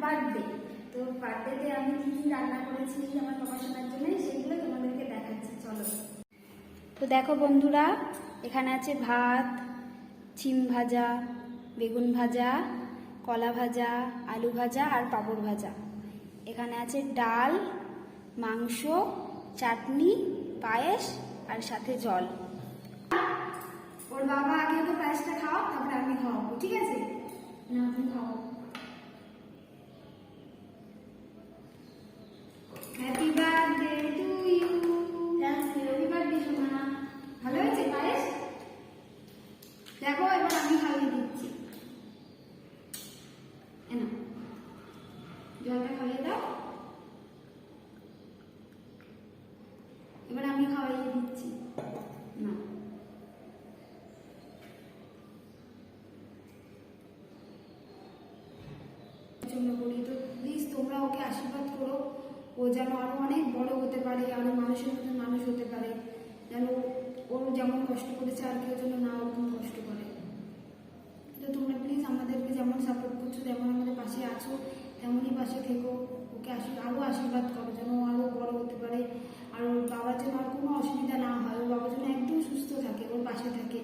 Birthday. তো বার্থডেতে আমি কি কি রান্না করেছি আমার পড়াশোনার জন্য সেগুলো তোমাদেরকে দেখাচ্ছি, চলো। তো দেখো বন্ধুরা, এখানে আছে ভাত, শিম ভাজা, বেগুন ভাজা, কলা ভাজা, আলু ভাজা আর পাঁপড় ভাজা। এখানে আছে ডাল, মাংস, চাটনি, পায়েস আর সাথে জল। ওর বাবা আগে তো পায়েসটা খাও, তারপরে আমি খাওয়াবো, ঠিক আছে? না তুমি খাও। Happy birthday to you. Happy birthday সোনা। ভালো হয়েছে পায়েস? দেখো এবার আমি খাইয়ে দিচ্ছি। এনা জলটা খাইয়ে দাও। এবার আমি খাওয়াইয়ে দিচ্ছি। না জন্য বলি, তো প্লিজ তোমরা ওকে আশীর্বাদ করো, ও যেন আরো অনেক বড় হতে পারে, আরো মানুষের মধ্যে মানুষ হতে পারে, যেন ওর যেমন কষ্ট করেছে আর কেউ যেন না ওরকম কষ্ট করে। তো তোমরা প্লিজ আমাদেরকে যেমন সাপোর্ট করছো, যেমন আমাদের পাশে আছো, তেমনই পাশে থেকো। ওকে আরো আশীর্বাদ করো যেন ও আরো বড় হতে পারে, আর ওর বাবার যেন আর কোনো অসুবিধা না হয়, ওর বাবা যেন একদম সুস্থ থাকে, ওর পাশে থাকে।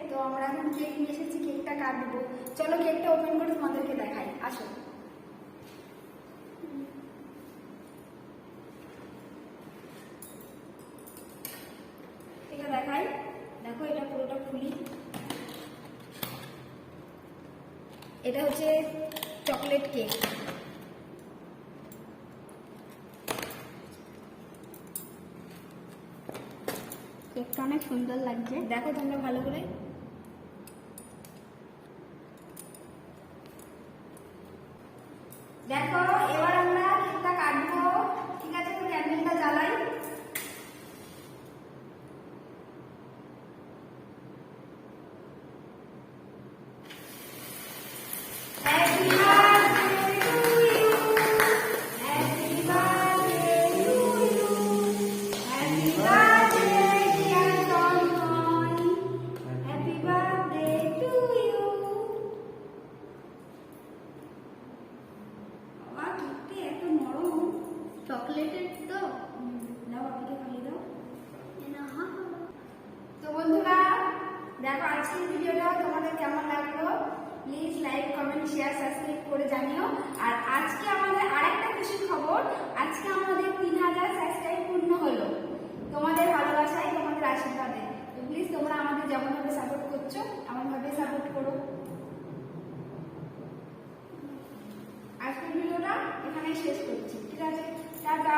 তো আমরা এখন কেক নিয়ে এসেছি, কেকটা কাটবো। চলো কেকটা ওপেন করে তোমাদেরকে দেখাই, আসো। এটা দেখাই, দেখো এটা পুরোটা খুলি। এটা হচ্ছে চকলেট কেক। কেকটা অনেক সুন্দর লাগছে, দেখো তোমরা ভালো করে। দেখো এবার আমরা কেকটা কাটবো, ঠিক আছে? তো ক্যান্ডেলটা জ্বালাই। চকলেটের তো দাও, আপনাকে খাইয়ে দাও। তো বন্ধুরা দেখো আজকের ভিডিওটা তোমাদের কেমন লাগলো, please like, comment, share, subscribe করে জানিও। আর আজকে আমাদের আরেকটা খুশির খবর, আজকে আমাদের 3000 সাবস্ক্রাইব পূর্ণ হলো তোমাদের ভালোবাসায়, তোমাদের আশীর্বাদে। তো প্লিজ তোমরা আমাদের যেমনভাবে সাপোর্ট করছো এমনভাবে সাপোর্ট করো। আজকের ভিডিওটা এখানেই শেষ করছি, ঠিক আছে? টাটা।